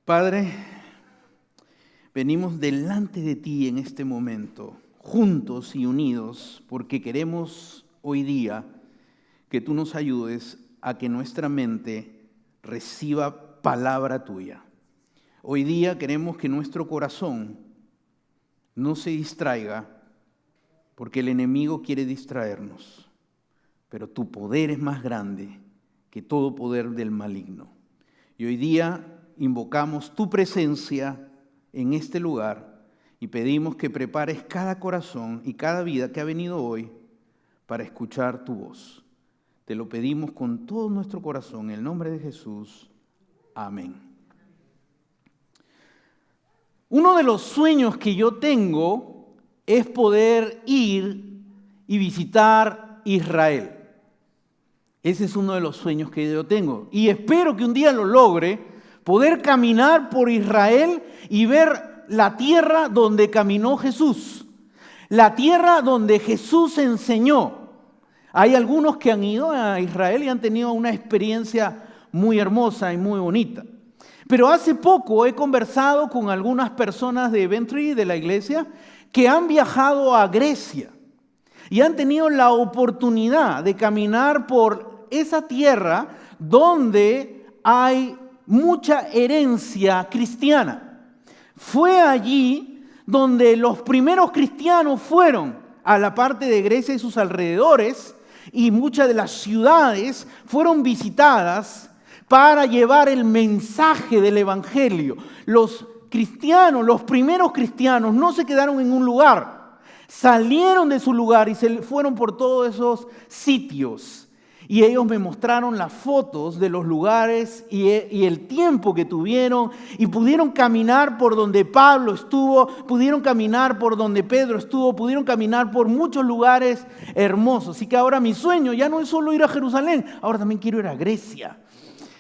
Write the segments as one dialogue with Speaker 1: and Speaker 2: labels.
Speaker 1: Padre, venimos delante de ti en este momento, juntos y unidos, porque queremos hoy día que tú nos ayudes a que nuestra mente reciba palabra tuya. Hoy día queremos que nuestro corazón no se distraiga, porque el enemigo quiere distraernos, pero tu poder es más grande que todo poder del maligno. Y hoy día invocamos tu presencia en este lugar y pedimos que prepares cada corazón y cada vida que ha venido hoy para escuchar tu voz. Te lo pedimos con todo nuestro corazón, en el nombre de Jesús. Amén. Uno de los sueños que yo tengo es poder ir y visitar Israel. Ese es uno de los sueños que yo tengo. Y espero que un día lo logre, poder caminar por Israel y ver la tierra donde caminó Jesús. La tierra donde Jesús enseñó. Hay algunos que han ido a Israel y han tenido una experiencia muy hermosa y muy bonita. Pero hace poco he conversado con algunas personas de Ventree, de la iglesia, que han viajado a Grecia y han tenido la oportunidad de caminar por esa tierra donde hay mucha herencia cristiana. Fue allí donde los primeros cristianos fueron a la parte de Grecia y sus alrededores, y muchas de las ciudades fueron visitadas para llevar el mensaje del evangelio. Los cristianos, los primeros cristianos, no se quedaron en un lugar, salieron de su lugar y se fueron por todos esos sitios. Y ellos me mostraron las fotos de los lugares y el tiempo que tuvieron, y pudieron caminar por donde Pablo estuvo, pudieron caminar por donde Pedro estuvo, pudieron caminar por muchos lugares hermosos. Así que ahora mi sueño ya no es solo ir a Jerusalén, ahora también quiero ir a Grecia.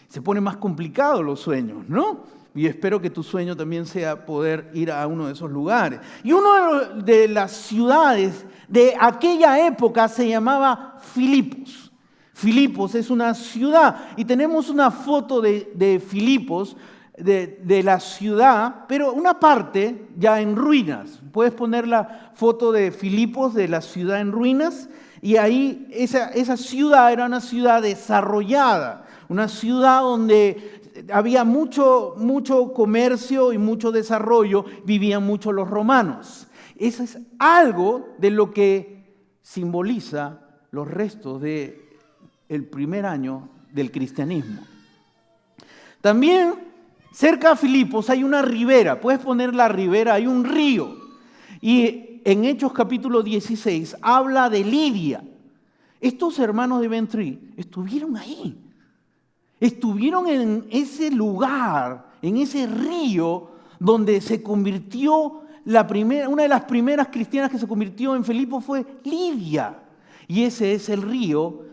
Speaker 1: Se pone más complicado los sueños, ¿no? Y espero que tu sueño también sea poder ir a uno de esos lugares. Y una de las ciudades de aquella época se llamaba Filipos. Filipos es una ciudad y tenemos una foto de Filipos, de la ciudad, pero una parte ya en ruinas. Puedes poner la foto de Filipos, de la ciudad en ruinas, y ahí esa ciudad era una ciudad desarrollada, una ciudad donde había mucho comercio y mucho desarrollo, vivían mucho los romanos. Eso es algo de lo que simboliza los restos del primer año del cristianismo. También cerca de Filipos hay una ribera, puedes poner la ribera, hay un río. Y en Hechos capítulo 16 habla de Lidia. Estos hermanos de Ventree estuvieron ahí. Estuvieron en ese lugar, en ese río donde se convirtió una de las primeras cristianas que se convirtió en Filipos fue Lidia. Y ese es el río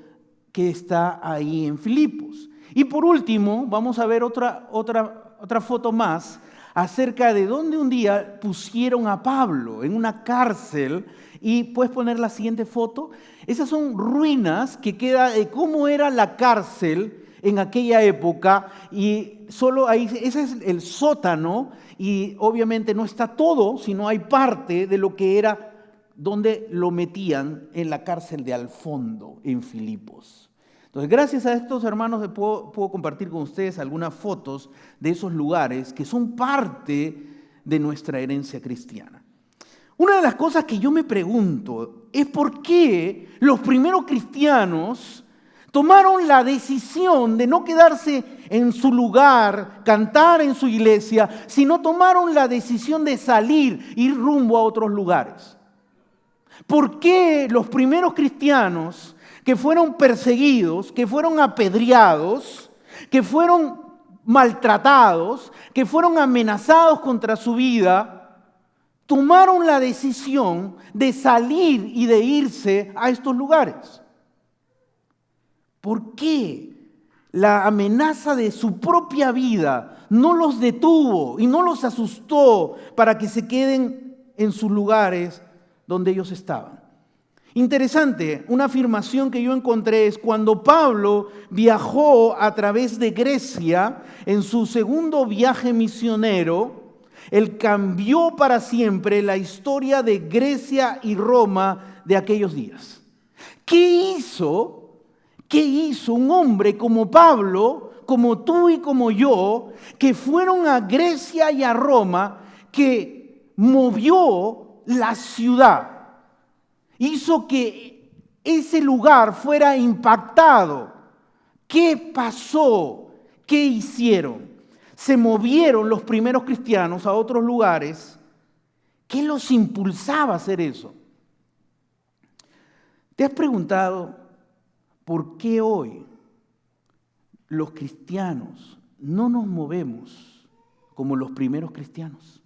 Speaker 1: que está ahí en Filipos. Y por último, vamos a ver otra foto más acerca de dónde un día pusieron a Pablo, en una cárcel. Y puedes poner la siguiente foto. Esas son ruinas que queda de cómo era la cárcel en aquella época, y solo ahí, ese es el sótano, y obviamente no está todo, sino hay parte de lo que era donde lo metían en la cárcel de al fondo, en Filipos. Entonces, gracias a estos hermanos puedo compartir con ustedes algunas fotos de esos lugares que son parte de nuestra herencia cristiana. Una de las cosas que yo me pregunto es por qué los primeros cristianos tomaron la decisión de no quedarse en su lugar, cantar en su iglesia, sino tomaron la decisión de salir, ir rumbo a otros lugares. ¿Por qué los primeros cristianos que fueron perseguidos, que fueron apedreados, que fueron maltratados, que fueron amenazados contra su vida, tomaron la decisión de salir y de irse a estos lugares? ¿Por qué la amenaza de su propia vida no los detuvo y no los asustó para que se queden en sus lugares donde ellos estaban? Interesante, una afirmación que yo encontré es cuando Pablo viajó a través de Grecia en su segundo viaje misionero, él cambió para siempre la historia de Grecia y Roma de aquellos días. ¿Qué hizo un hombre como Pablo, como tú y como yo, que fueron a Grecia y a Roma, que movió la ciudad? Hizo que ese lugar fuera impactado. ¿Qué pasó? ¿Qué hicieron? Se movieron los primeros cristianos a otros lugares. ¿Qué los impulsaba a hacer eso? ¿Te has preguntado por qué hoy los cristianos no nos movemos como los primeros cristianos?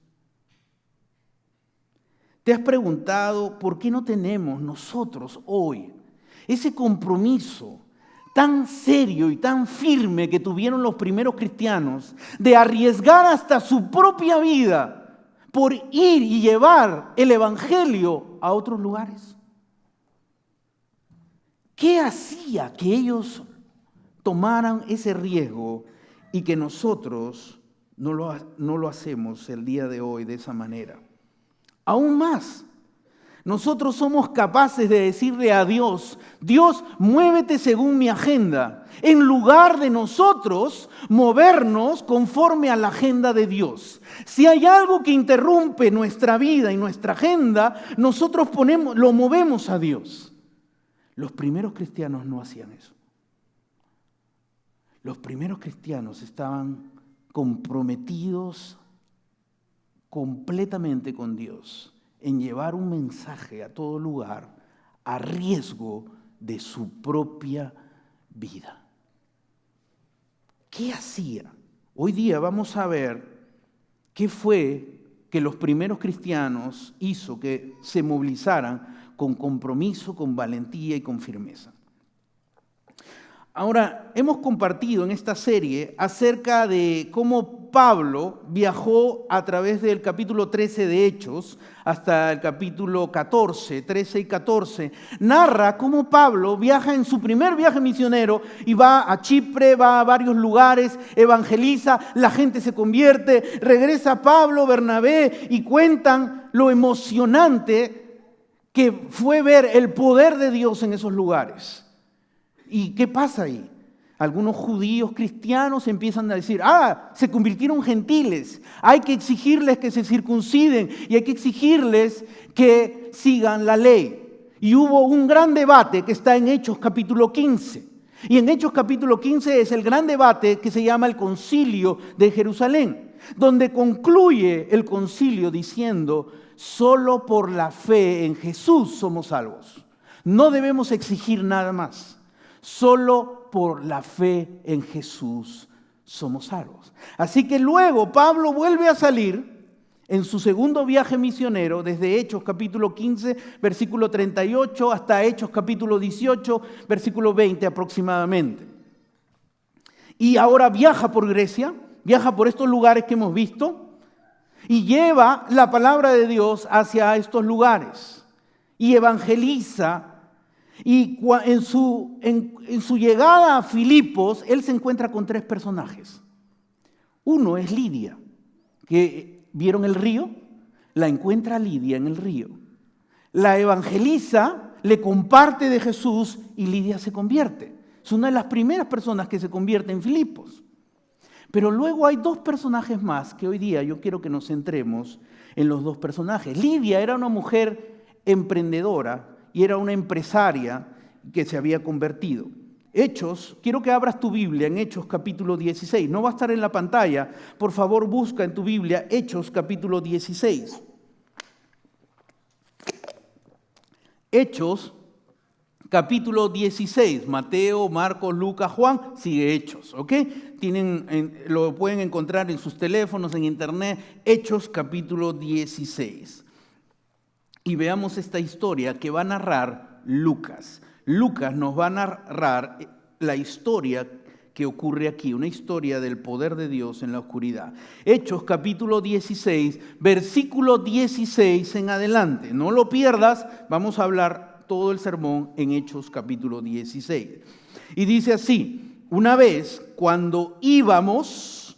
Speaker 1: ¿Te has preguntado por qué no tenemos nosotros hoy ese compromiso tan serio y tan firme que tuvieron los primeros cristianos de arriesgar hasta su propia vida por ir y llevar el evangelio a otros lugares? ¿Qué hacía que ellos tomaran ese riesgo y que nosotros no lo hacemos el día de hoy de esa manera? Aún más, nosotros somos capaces de decirle a Dios, Dios, muévete según mi agenda, en lugar de nosotros movernos conforme a la agenda de Dios. Si hay algo que interrumpe nuestra vida y nuestra agenda, nosotros lo movemos a Dios. Los primeros cristianos no hacían eso. Los primeros cristianos estaban comprometidos completamente con Dios, en llevar un mensaje a todo lugar a riesgo de su propia vida. ¿Qué hacía? Hoy día vamos a ver qué fue que los primeros cristianos hizo que se movilizaran con compromiso, con valentía y con firmeza. Ahora, hemos compartido en esta serie acerca de cómo Pablo viajó a través del capítulo 13 de Hechos hasta el capítulo 14, 13 y 14. Narra cómo Pablo viaja en su primer viaje misionero y va a Chipre, va a varios lugares, evangeliza, la gente se convierte, regresa Pablo, Bernabé y cuentan lo emocionante que fue ver el poder de Dios en esos lugares. ¿Y qué pasa ahí? Algunos judíos cristianos empiezan a decir, se convirtieron gentiles, hay que exigirles que se circunciden y hay que exigirles que sigan la ley. Y hubo un gran debate que está en Hechos capítulo 15. Y en Hechos capítulo 15 es el gran debate que se llama el Concilio de Jerusalén, donde concluye el concilio diciendo, solo por la fe en Jesús somos salvos. No debemos exigir nada más. Solo por la fe en Jesús somos salvos. Así que luego Pablo vuelve a salir en su segundo viaje misionero, desde Hechos capítulo 15, versículo 38, hasta Hechos capítulo 18, versículo 20 aproximadamente. Y ahora viaja por Grecia, viaja por estos lugares que hemos visto, y lleva la palabra de Dios hacia estos lugares, y evangeliza. Y en su llegada a Filipos, él se encuentra con tres personajes. Uno es Lidia, que vieron el río, la encuentra Lidia en el río. La evangeliza, le comparte de Jesús y Lidia se convierte. Es una de las primeras personas que se convierte en Filipos. Pero luego hay dos personajes más que hoy día yo quiero que nos centremos en los dos personajes. Lidia era una mujer emprendedora y era una empresaria que se había convertido. Hechos, quiero que abras tu Biblia en Hechos capítulo 16. No va a estar en la pantalla. Por favor, busca en tu Biblia Hechos capítulo 16. Hechos capítulo 16. Mateo, Marcos, Lucas, Juan. Sigue Hechos, ¿ok? Lo pueden encontrar en sus teléfonos, en internet. Hechos capítulo 16. Y veamos esta historia que va a narrar Lucas. Lucas nos va a narrar la historia que ocurre aquí, una historia del poder de Dios en la oscuridad. Hechos capítulo 16, versículo 16 en adelante. No lo pierdas, vamos a hablar todo el sermón en Hechos capítulo 16. Y dice así: una vez cuando íbamos,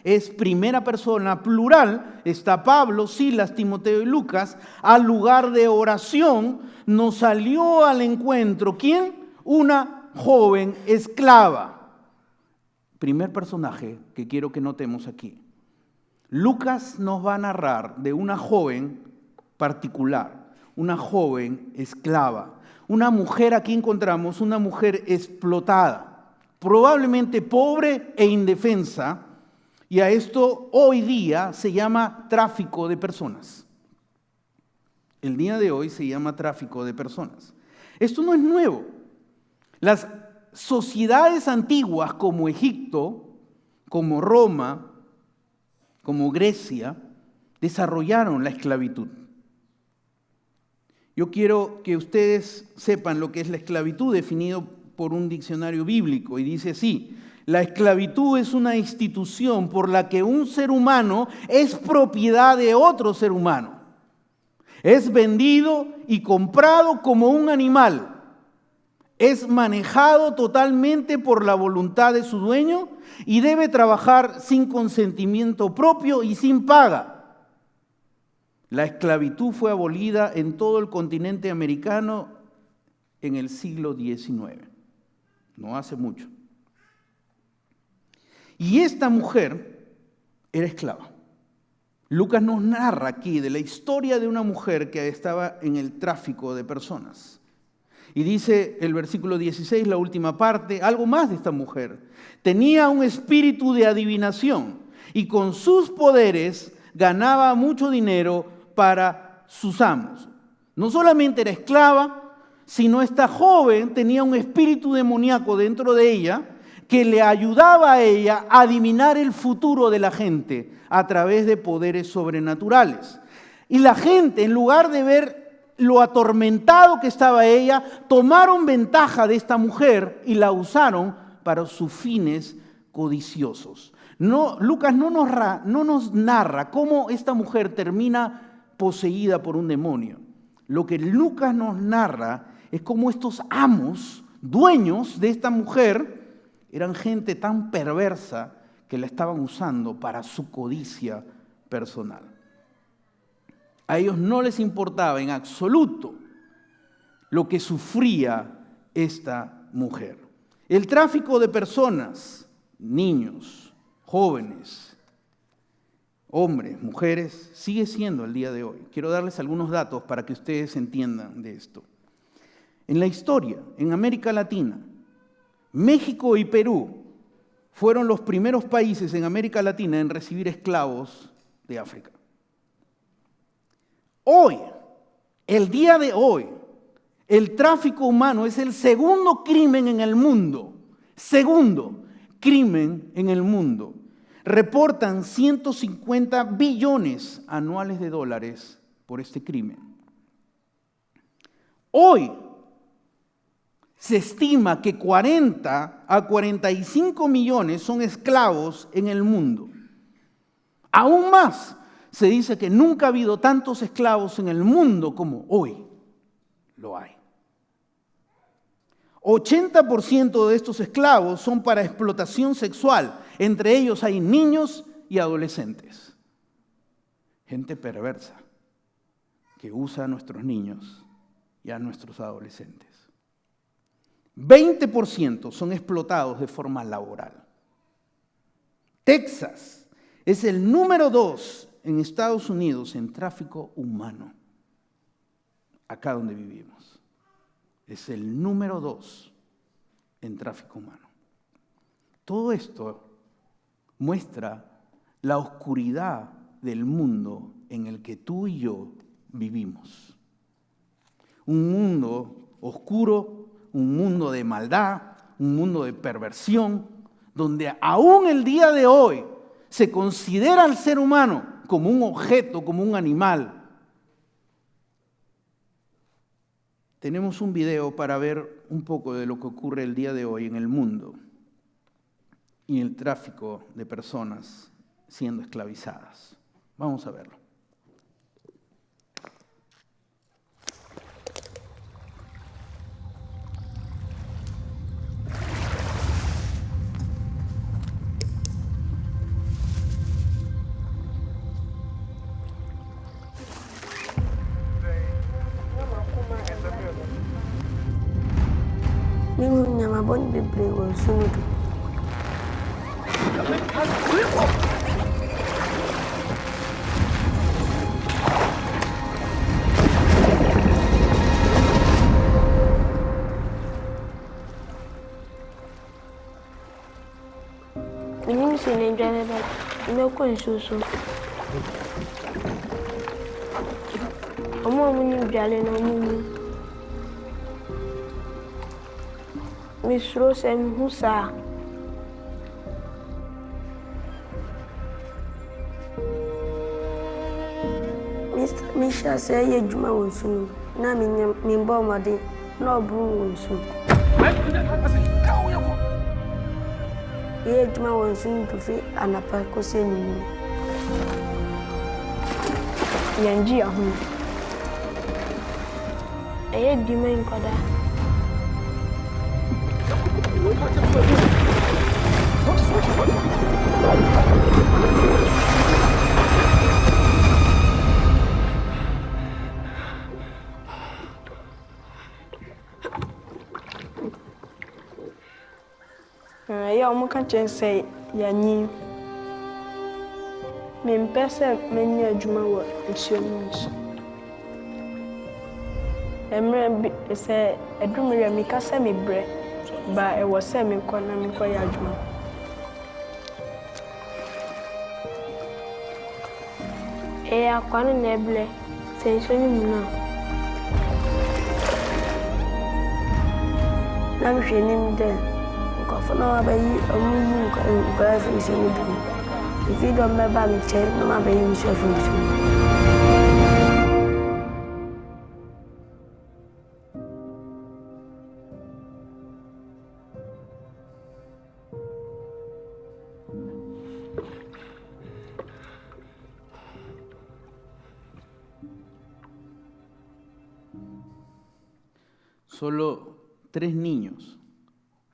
Speaker 1: es primera persona plural, está Pablo, Silas, Timoteo y Lucas, al lugar de oración, nos salió al encuentro, ¿quién? Una joven esclava. Primer personaje que quiero que notemos aquí. Lucas nos va a narrar de una joven particular, una joven esclava, una mujer, aquí encontramos una mujer explotada, probablemente pobre e indefensa, y a esto hoy día se llama tráfico de personas. El día de hoy se llama tráfico de personas. Esto no es nuevo. Las sociedades antiguas como Egipto, como Roma, como Grecia, desarrollaron la esclavitud. Yo quiero que ustedes sepan lo que es la esclavitud, definido por un diccionario bíblico, y dice así: la esclavitud es una institución por la que un ser humano es propiedad de otro ser humano. Es vendido y comprado como un animal. Es manejado totalmente por la voluntad de su dueño y debe trabajar sin consentimiento propio y sin paga. La esclavitud fue abolida en todo el continente americano en el siglo XIX, no hace mucho. Y esta mujer era esclava. Lucas nos narra aquí de la historia de una mujer que estaba en el tráfico de personas. Y dice el versículo 16, la última parte, algo más de esta mujer. Tenía un espíritu de adivinación y con sus poderes ganaba mucho dinero para sus amos. No solamente era esclava, sino esta joven tenía un espíritu demoníaco dentro de ella que le ayudaba a ella a adivinar el futuro de la gente a través de poderes sobrenaturales. Y la gente, en lugar de ver lo atormentado que estaba ella, tomaron ventaja de esta mujer y la usaron para sus fines codiciosos. Lucas no nos narra cómo esta mujer termina poseída por un demonio. Lo que Lucas nos narra es cómo estos amos, dueños de esta mujer, eran gente tan perversa que la estaban usando para su codicia personal. A ellos no les importaba en absoluto lo que sufría esta mujer. El tráfico de personas, niños, jóvenes, hombres, mujeres, sigue siendo el día de hoy. Quiero darles algunos datos para que ustedes entiendan de esto. En la historia, en América Latina, México y Perú fueron los primeros países en América Latina en recibir esclavos de África. Hoy, el día de hoy, el tráfico humano es el segundo crimen en el mundo. Segundo crimen en el mundo. Reportan 150 billones anuales de dólares por este crimen. Hoy se estima que 40 a 45 millones son esclavos en el mundo. Aún más, se dice que nunca ha habido tantos esclavos en el mundo como hoy lo hay. 80% de estos esclavos son para explotación sexual. Entre ellos hay niños y adolescentes. Gente perversa que usa a nuestros niños y a nuestros adolescentes. 20% son explotados de forma laboral. Texas es el número 2 en Estados Unidos en tráfico humano, acá donde vivimos. Es el número 2 en tráfico humano. Todo esto muestra la oscuridad del mundo en el que tú y yo vivimos. Un mundo oscuro, un mundo de maldad, un mundo de perversión, donde aún el día de hoy se considera al ser humano como un objeto, como un animal. Tenemos un video para ver un poco de lo que ocurre el día de hoy en el mundo y el tráfico de personas siendo esclavizadas. Vamos a verlo.
Speaker 2: bɔne bebree wɔ nsu no do. Menim sɛ n'adwane mɛkɔ nsuo so. Ɔmo a monim dwale na ɔmo mu. Mesuro sɛ mehu saa. Mehyɛ sɛ ɛyɛ adwuma wɔ nsu no na membɔ mmɔden na ɔboro wɔ nsu. Yɛyɛ adwuma wɔ nsu no fi anapa kɔsi anwummere. Yɛngye yɛn ho. Ɛyɛ dima nkwadaa. Ɛyɛ ɔmo ka kyerɛ sɛ yɛnyi. Mempɛ sɛ menyɛ adwuma wɔ nsuo no nso. Mmerɛ bi sɛ ɛdummerɛ meka sɛ mebrɛ ba ɛwɔ sɛ mekɔ na mekɔyɛ adwuma. Ɛyɛ akwa no na ɛbrɛ sɛ nsuo no mu no a. Na mehwɛ anim dɛ nkurɔfo na wɔabɛyi ɔmo yi nkwadaa firi nsuo no do no. Efi dɛ ɔmmɛba me nkyɛn na wɔabɛyi me nsuo firi nsuo no.
Speaker 1: Solo 3 niños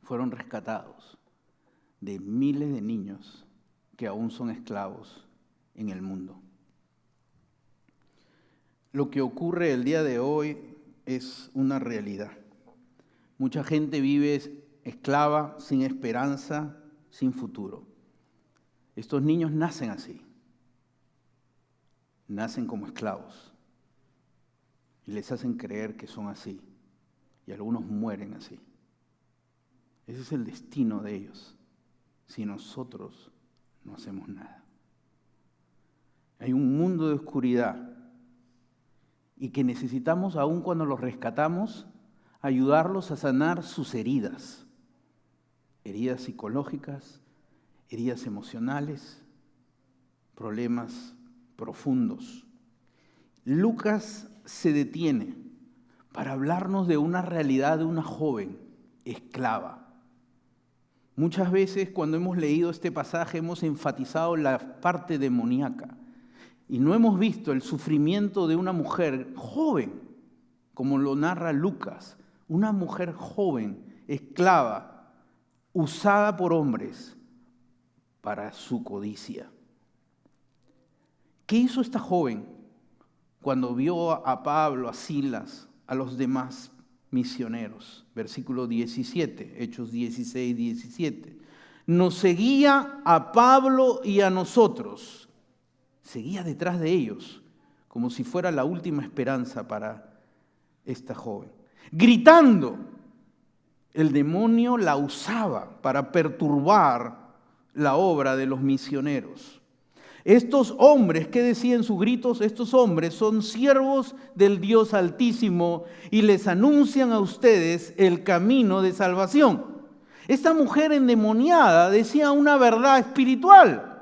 Speaker 1: fueron rescatados de miles de niños que aún son esclavos en el mundo. Lo que ocurre el día de hoy es una realidad. Mucha gente vive esclava, sin esperanza, sin futuro. Estos niños nacen así. Nacen como esclavos. Y les hacen creer que son así. Y algunos mueren así. Ese es el destino de ellos, si nosotros no hacemos nada. Hay un mundo de oscuridad y que necesitamos, aun cuando los rescatamos, ayudarlos a sanar sus heridas. Heridas psicológicas, heridas emocionales, problemas profundos. Lucas se detiene para hablarnos de una realidad de una joven esclava. Muchas veces cuando hemos leído este pasaje hemos enfatizado la parte demoníaca y no hemos visto el sufrimiento de una mujer joven, como lo narra Lucas, una mujer joven, esclava, usada por hombres para su codicia. ¿Qué hizo esta joven cuando vio a Pablo, a Silas, a los demás misioneros? Versículo 17, Hechos 16, 17. Nos seguía a Pablo y a nosotros. Seguía detrás de ellos, como si fuera la última esperanza para esta joven. Gritando, el demonio la usaba para perturbar la obra de los misioneros. Estos hombres, ¿qué decían sus gritos? Estos hombres son siervos del Dios Altísimo y les anuncian a ustedes el camino de salvación. Esta mujer endemoniada decía una verdad espiritual.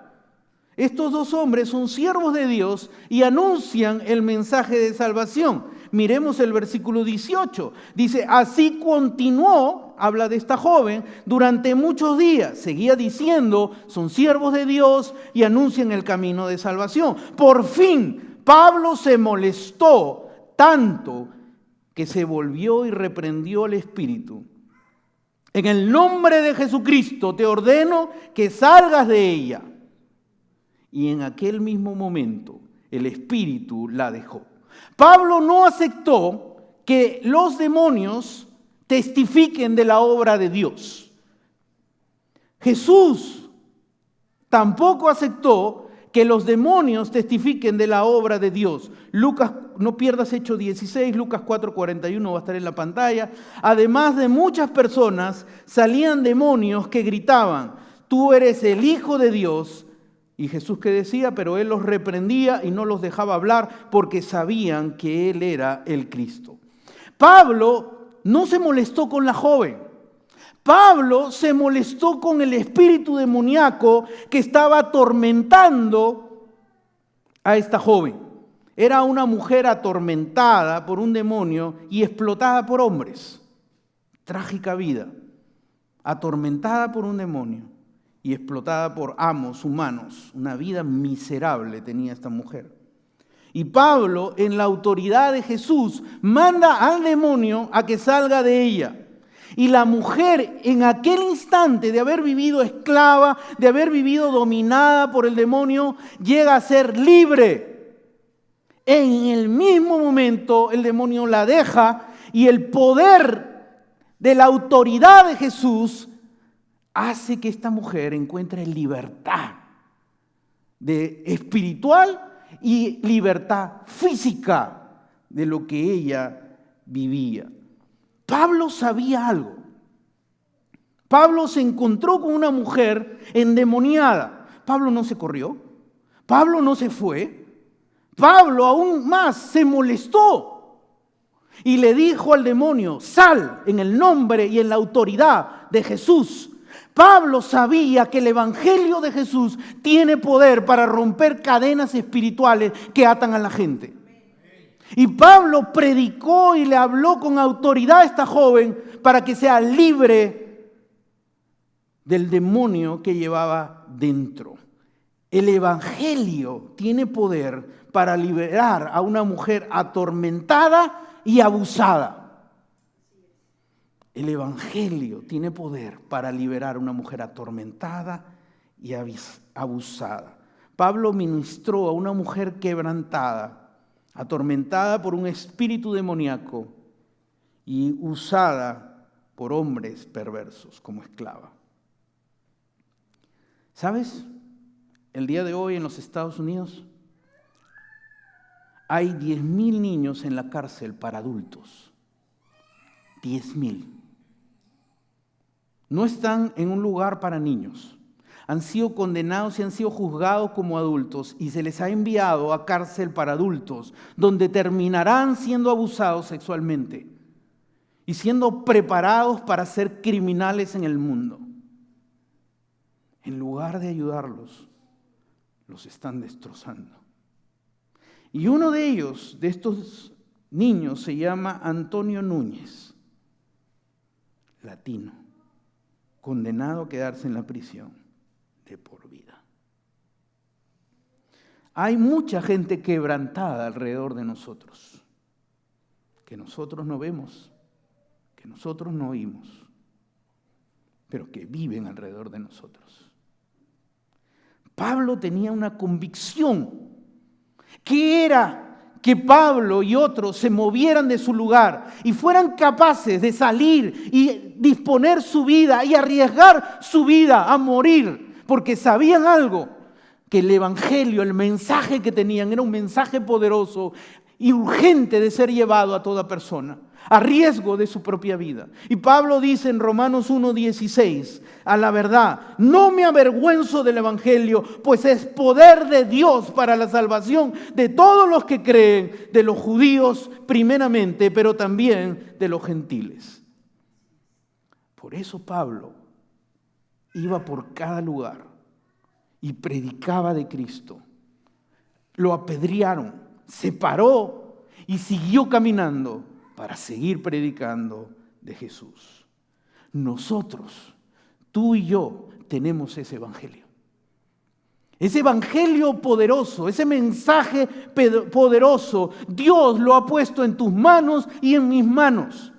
Speaker 1: Estos 2 hombres son siervos de Dios y anuncian el mensaje de salvación. Miremos el versículo 18. Dice, así continuó, habla de esta joven, durante muchos días. Seguía diciendo, son siervos de Dios y anuncian el camino de salvación. Por fin, Pablo se molestó tanto que se volvió y reprendió al espíritu. En el nombre de Jesucristo te ordeno que salgas de ella. Y en aquel mismo momento el espíritu la dejó. Pablo no aceptó que los demonios testifiquen de la obra de Dios. Jesús tampoco aceptó que los demonios testifiquen de la obra de Dios. Lucas, no pierdas Hechos 16, Lucas 4:41 va a estar en la pantalla. Además de muchas personas, salían demonios que gritaban: tú eres el Hijo de Dios. Y Jesús, ¿qué decía? Pero Él los reprendía y no los dejaba hablar porque sabían que Él era el Cristo. Pablo no se molestó con la joven. Pablo se molestó con el espíritu demoníaco que estaba atormentando a esta joven. Era una mujer atormentada por un demonio y explotada por hombres. Trágica vida. Atormentada por un demonio y explotada por amos humanos. Una vida miserable tenía esta mujer. Y Pablo, en la autoridad de Jesús, manda al demonio a que salga de ella. Y la mujer, en aquel instante de haber vivido esclava, de haber vivido dominada por el demonio, llega a ser libre. En el mismo momento el demonio la deja y el poder de la autoridad de Jesús hace que esta mujer encuentre libertad espiritual y libertad física de lo que ella vivía. Pablo sabía algo. Pablo se encontró con una mujer endemoniada. Pablo no se corrió. Pablo no se fue. Pablo aún más se molestó y le dijo al demonio: sal en el nombre y en la autoridad de Jesús. Pablo sabía que el evangelio de Jesús tiene poder para romper cadenas espirituales que atan a la gente. Y Pablo predicó y le habló con autoridad a esta joven para que sea libre del demonio que llevaba dentro. El evangelio tiene poder para liberar a una mujer atormentada y abusada. El evangelio tiene poder para liberar a una mujer atormentada y abusada. Pablo ministró a una mujer quebrantada, atormentada por un espíritu demoníaco y usada por hombres perversos como esclava. ¿Sabes? El día de hoy en los Estados Unidos hay 10,000 niños en la cárcel para adultos. 10,000. No están en un lugar para niños. Han sido condenados y han sido juzgados como adultos y se les ha enviado a cárcel para adultos, donde terminarán siendo abusados sexualmente y siendo preparados para ser criminales en el mundo. En lugar de ayudarlos, los están destrozando. Y uno de ellos, de estos niños, se llama Antonio Núñez, latino, condenado a quedarse en la prisión de por vida. Hay mucha gente quebrantada alrededor de nosotros, que nosotros no vemos, que nosotros no oímos, pero que viven alrededor de nosotros. Pablo tenía una convicción, que era que Pablo y otros se movieran de su lugar y fueran capaces de salir y disponer su vida y arriesgar su vida a morir, porque sabían algo, que el evangelio, el mensaje que tenían era un mensaje poderoso y urgente de ser llevado a toda persona, a riesgo de su propia vida. Y Pablo dice en Romanos 1:16, a la verdad, no me avergüenzo del evangelio, pues es poder de Dios para la salvación de todos los que creen, de los judíos primeramente, pero también de los gentiles. Por eso Pablo iba por cada lugar y predicaba de Cristo. Lo apedrearon, se paró y siguió caminando para seguir predicando de Jesús. Nosotros, tú y yo, tenemos ese evangelio. Ese evangelio poderoso, ese mensaje poderoso, Dios lo ha puesto en tus manos y en mis manos.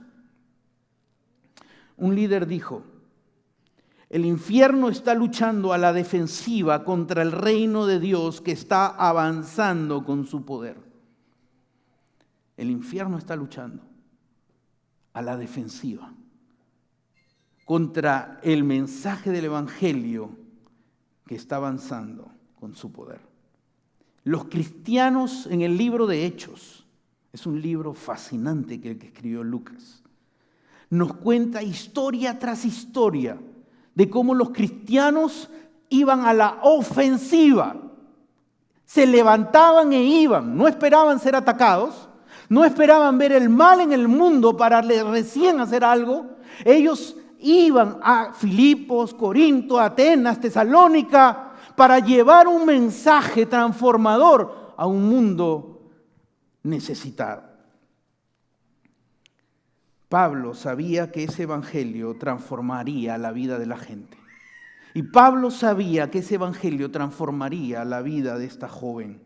Speaker 1: Un líder dijo: el infierno está luchando a la defensiva contra el reino de Dios que está avanzando con su poder. El infierno está luchando a la defensiva contra el mensaje del Evangelio que está avanzando con su poder. Los cristianos en el libro de Hechos, es un libro fascinante que escribió Lucas, nos cuenta historia tras historia de cómo los cristianos iban a la ofensiva, se levantaban e iban, no esperaban ser atacados, no esperaban ver el mal en el mundo para recién hacer algo. Ellos iban a Filipos, Corinto, Atenas, Tesalónica para llevar un mensaje transformador a un mundo necesitado. Pablo sabía que ese evangelio transformaría la vida de la gente. Y Pablo sabía que ese evangelio transformaría la vida de esta joven.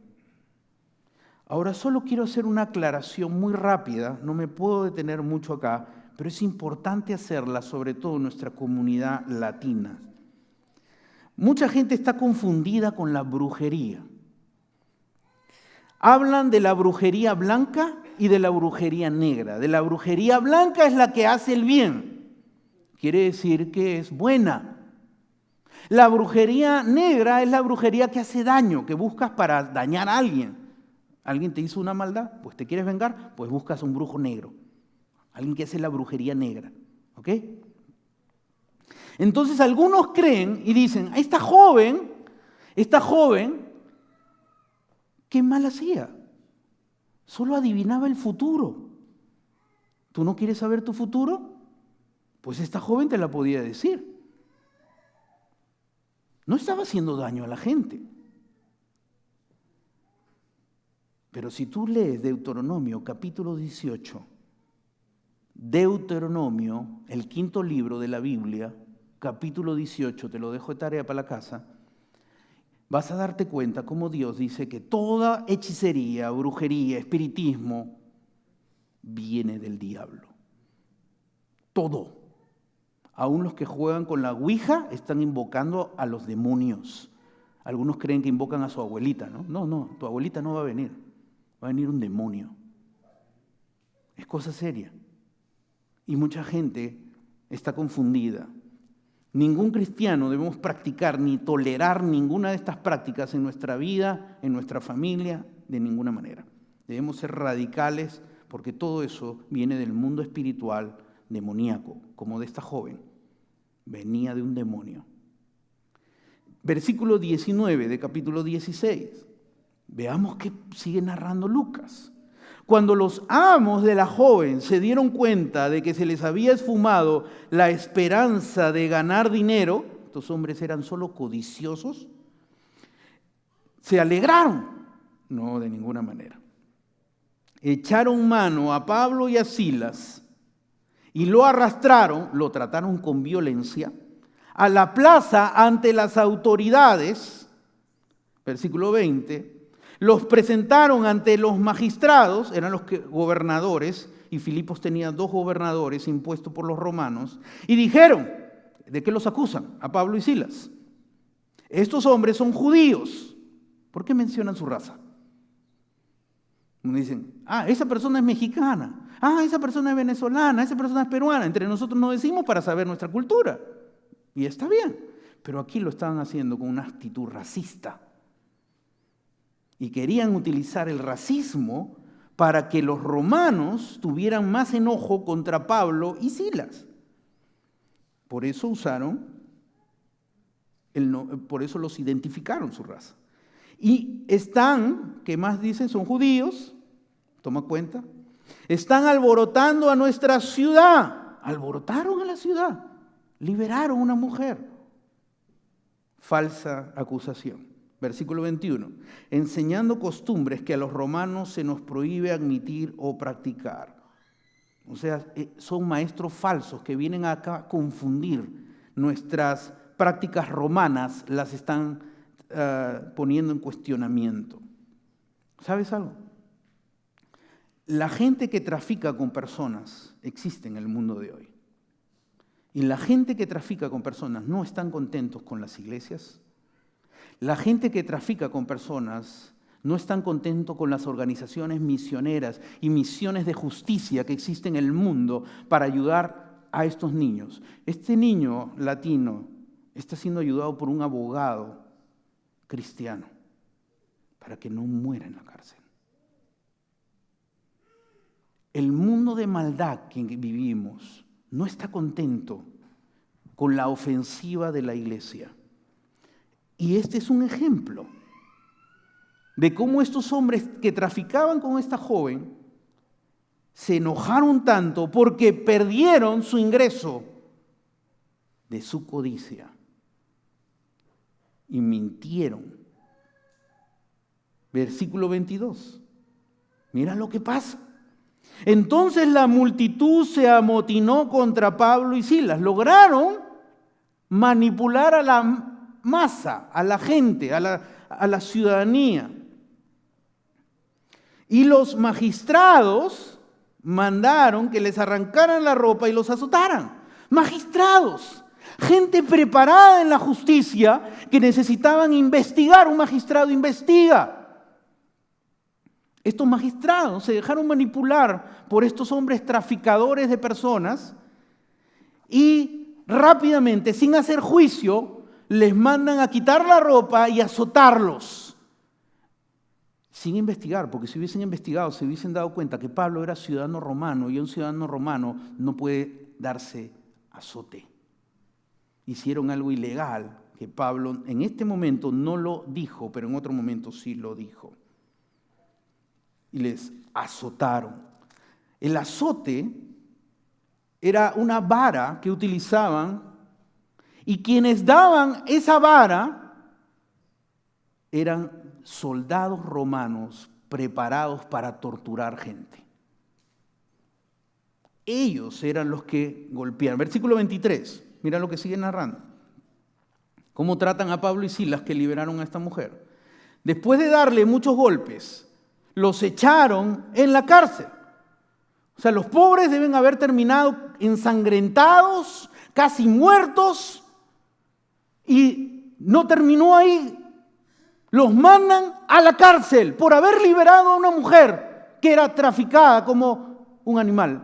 Speaker 1: Ahora solo quiero hacer una aclaración muy rápida, no me puedo detener mucho acá, pero es importante hacerla, sobre todo en nuestra comunidad latina. Mucha gente está confundida con la brujería. Hablan de la brujería blanca y de la brujería negra. De la brujería blanca es la que hace el bien, quiere decir que es buena. La brujería negra es la brujería que hace daño, que buscas para dañar a alguien. Alguien te hizo una maldad, pues te quieres vengar, pues buscas un brujo negro. Alguien que hace la brujería negra, ¿ok? Entonces algunos creen y dicen, esta joven, ¿qué mal hacía? Solo adivinaba el futuro. ¿Tú no quieres saber tu futuro? Pues esta joven te la podía decir. No estaba haciendo daño a la gente. Pero si tú lees Deuteronomio capítulo 18, Deuteronomio, el quinto libro de la Biblia, capítulo 18, te lo dejo de tarea para la casa, vas a darte cuenta cómo Dios dice que toda hechicería, brujería, espiritismo viene del diablo. Todo. Aún los que juegan con la ouija están invocando a los demonios. Algunos creen que invocan a su abuelita, ¿no? No, tu abuelita no va a venir. Va a venir un demonio. Es cosa seria. Y mucha gente está confundida. Ningún cristiano debemos practicar ni tolerar ninguna de estas prácticas en nuestra vida, en nuestra familia, de ninguna manera. Debemos ser radicales porque todo eso viene del mundo espiritual demoníaco, como de esta joven. Venía de un demonio. Versículo 19 de capítulo 16. Veamos qué sigue narrando Lucas. Cuando los amos de la joven se dieron cuenta de que se les había esfumado la esperanza de ganar dinero, estos hombres eran solo codiciosos, se alegraron. No, de ninguna manera. Echaron mano a Pablo y a Silas y lo arrastraron, lo trataron con violencia, a la plaza ante las autoridades, versículo 20, los presentaron ante los magistrados, eran los gobernadores, y Filipos tenía 2 gobernadores impuestos por los romanos, y dijeron, ¿de qué los acusan? A Pablo y Silas. Estos hombres son judíos. ¿Por qué mencionan su raza? Dicen, esa persona es mexicana, esa persona es venezolana, esa persona es peruana. Entre nosotros no decimos para saber nuestra cultura. Y está bien, pero aquí lo estaban haciendo con una actitud racista. Y querían utilizar el racismo para que los romanos tuvieran más enojo contra Pablo y Silas. Por eso por eso los identificaron su raza. Y ¿qué más dicen? Son judíos, toma cuenta. Están alborotando a nuestra ciudad. Alborotaron a la ciudad. Liberaron a una mujer. Falsa acusación. Versículo 21. Enseñando costumbres que a los romanos se nos prohíbe admitir o practicar. O sea, son maestros falsos que vienen acá a confundir nuestras prácticas romanas, las están poniendo en cuestionamiento. ¿Sabes algo? La gente que trafica con personas existe en el mundo de hoy. Y la gente que trafica con personas no están contentos con las iglesias. La gente que trafica con personas No están contentos con las organizaciones misioneras y misiones de justicia que existen en el mundo para ayudar a estos niños. Este niño latino está siendo ayudado por un abogado cristiano para que no muera en la cárcel. El mundo de maldad que vivimos no está contento con la ofensiva de la iglesia. Y este es un ejemplo de cómo estos hombres que traficaban con esta joven se enojaron tanto porque perdieron su ingreso de su codicia y mintieron. Versículo 22. Mira lo que pasa. Entonces la multitud se amotinó contra Pablo y Silas. Lograron manipular a la masa, a la gente, a la ciudadanía. Y los magistrados mandaron que les arrancaran la ropa y los azotaran. Magistrados, gente preparada en la justicia que necesitaban investigar. Un magistrado investiga. Estos magistrados se dejaron manipular por estos hombres traficadores de personas y rápidamente, sin hacer juicio, les mandan a quitar la ropa y azotarlos. Sin investigar, porque si hubiesen investigado, se hubiesen dado cuenta que Pablo era ciudadano romano y un ciudadano romano no puede darse azote. Hicieron algo ilegal que Pablo en este momento no lo dijo, pero en otro momento sí lo dijo. Y les azotaron. El azote era una vara que utilizaban y quienes daban esa vara eran soldados romanos preparados para torturar gente. Ellos eran los que golpeaban. Versículo 23, mira lo que sigue narrando. Cómo tratan a Pablo y Silas que liberaron a esta mujer. Después de darle muchos golpes, los echaron en la cárcel. O sea, los pobres deben haber terminado ensangrentados, casi muertos, y no terminó ahí. Los mandan a la cárcel por haber liberado a una mujer que era traficada como un animal.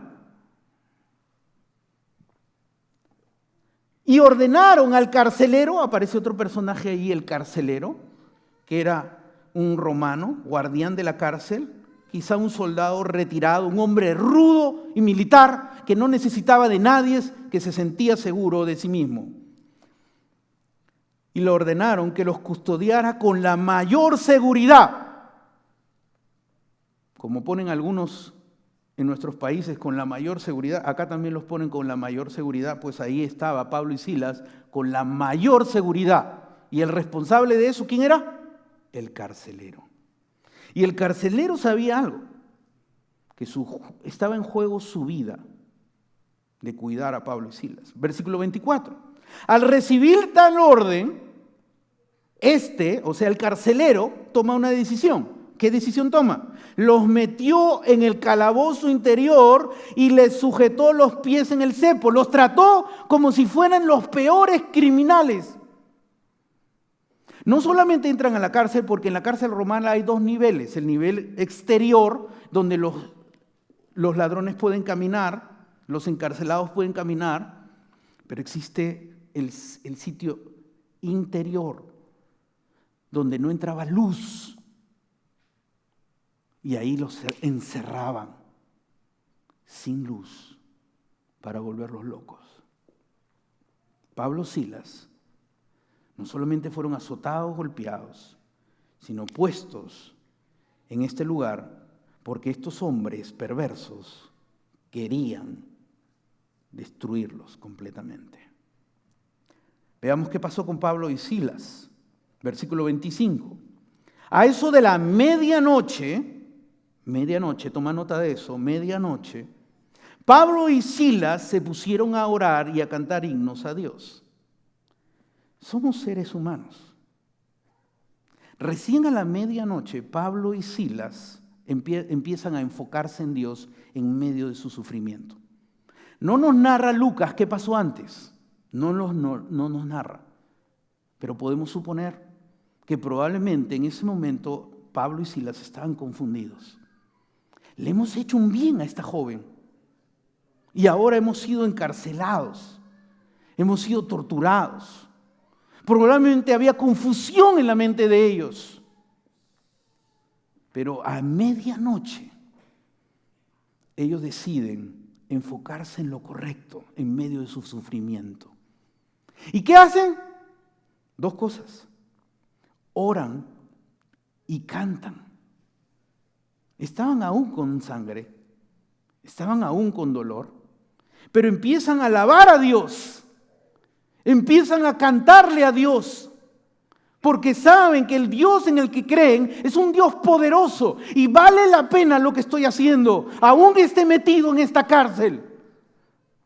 Speaker 1: Y ordenaron al carcelero, aparece otro personaje ahí, el carcelero, que era un romano, guardián de la cárcel, quizá un soldado retirado, un hombre rudo y militar que no necesitaba de nadie, que se sentía seguro de sí mismo. Y le ordenaron que los custodiara con la mayor seguridad, como ponen algunos en nuestros países con la mayor seguridad, acá también los ponen con la mayor seguridad, pues ahí estaba Pablo y Silas con la mayor seguridad. ¿Y el responsable de eso quién era? El carcelero. Y el carcelero sabía algo, que estaba en juego su vida de cuidar a Pablo y Silas. Versículo 24. Al recibir tal orden, o sea, el carcelero, toma una decisión. ¿Qué decisión toma? Los metió en el calabozo interior y les sujetó los pies en el cepo. Los trató como si fueran los peores criminales. No solamente entran a la cárcel, porque en la cárcel romana hay dos niveles. El nivel exterior, donde los ladrones pueden caminar, los encarcelados pueden caminar, pero existe el sitio interior, donde no entraba luz. Y ahí los encerraban sin luz para volverlos locos. Pablo y Silas no solamente fueron azotados, golpeados, sino puestos en este lugar porque estos hombres perversos querían destruirlos completamente. Veamos qué pasó con Pablo y Silas. Versículo 25. A eso de la medianoche, toma nota de eso, medianoche, Pablo y Silas se pusieron a orar y a cantar himnos a Dios. Somos seres humanos. Recién a la medianoche, Pablo y Silas empiezan a enfocarse en Dios en medio de su sufrimiento. No nos narra Lucas qué pasó antes, no nos narra, pero podemos suponer que probablemente en ese momento Pablo y Silas estaban confundidos. Le hemos hecho un bien a esta joven y ahora hemos sido encarcelados, hemos sido torturados. Probablemente había confusión en la mente de ellos. Pero a medianoche ellos deciden enfocarse en lo correcto en medio de su sufrimiento. ¿Y qué hacen? Dos cosas. Oran y cantan. Estaban aún con sangre, estaban aún con dolor, pero empiezan a alabar a Dios, empiezan a cantarle a Dios, porque saben que el Dios en el que creen es un Dios poderoso y vale la pena lo que estoy haciendo, aunque esté metido en esta cárcel.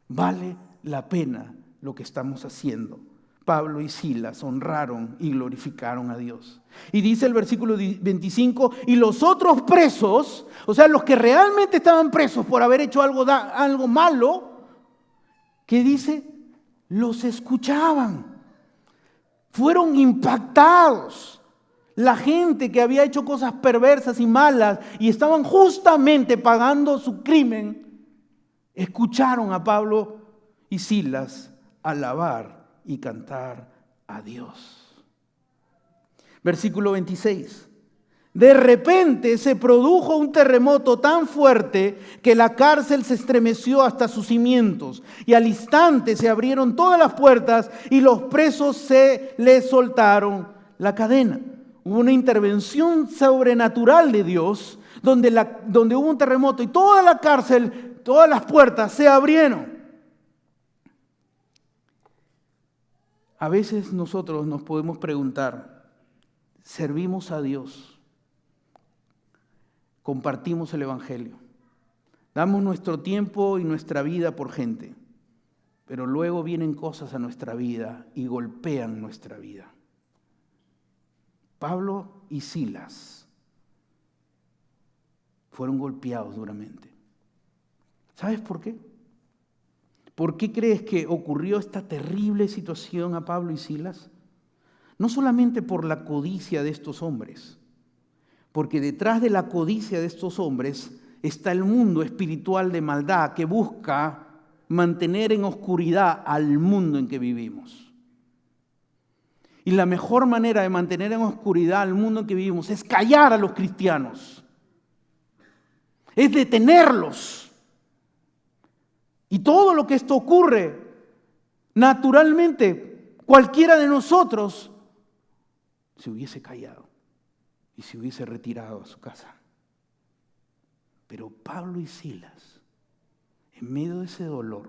Speaker 1: Vale la pena lo que estamos haciendo. Pablo y Silas honraron y glorificaron a Dios. Y dice el versículo 25, y los otros presos, o sea, los que realmente estaban presos por haber hecho algo malo, ¿qué dice? Los escuchaban. Fueron impactados. La gente que había hecho cosas perversas y malas y estaban justamente pagando su crimen, escucharon a Pablo y Silas alabar y cantar a Dios. Versículo 26. De repente se produjo un terremoto tan fuerte que la cárcel se estremeció hasta sus cimientos y al instante se abrieron todas las puertas y los presos se les soltaron la cadena. Hubo una intervención sobrenatural de Dios donde hubo un terremoto y toda la cárcel, todas las puertas se abrieron. A veces nosotros nos podemos preguntar, ¿servimos a Dios? Compartimos el Evangelio, damos nuestro tiempo y nuestra vida por gente, pero luego vienen cosas a nuestra vida y golpean nuestra vida. Pablo y Silas fueron golpeados duramente. ¿Sabes por qué? ¿Por qué crees que ocurrió esta terrible situación a Pablo y Silas? No solamente por la codicia de estos hombres, porque detrás de la codicia de estos hombres está el mundo espiritual de maldad que busca mantener en oscuridad al mundo en que vivimos. Y la mejor manera de mantener en oscuridad al mundo en que vivimos es callar a los cristianos, es detenerlos. Y todo lo que esto ocurre, naturalmente, cualquiera de nosotros se hubiese callado y se hubiese retirado a su casa. Pero Pablo y Silas, en medio de ese dolor,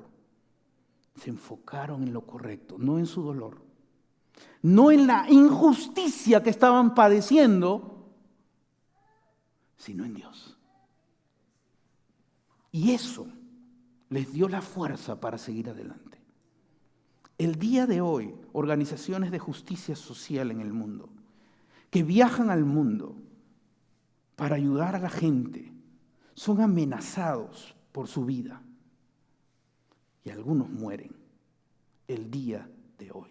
Speaker 1: se enfocaron en lo correcto, no en su dolor, no en la injusticia que estaban padeciendo, sino en Dios. Y eso les dio la fuerza para seguir adelante. El día de hoy, organizaciones de justicia social en el mundo, que viajan al mundo para ayudar a la gente, son amenazados por su vida. Y algunos mueren el día de hoy.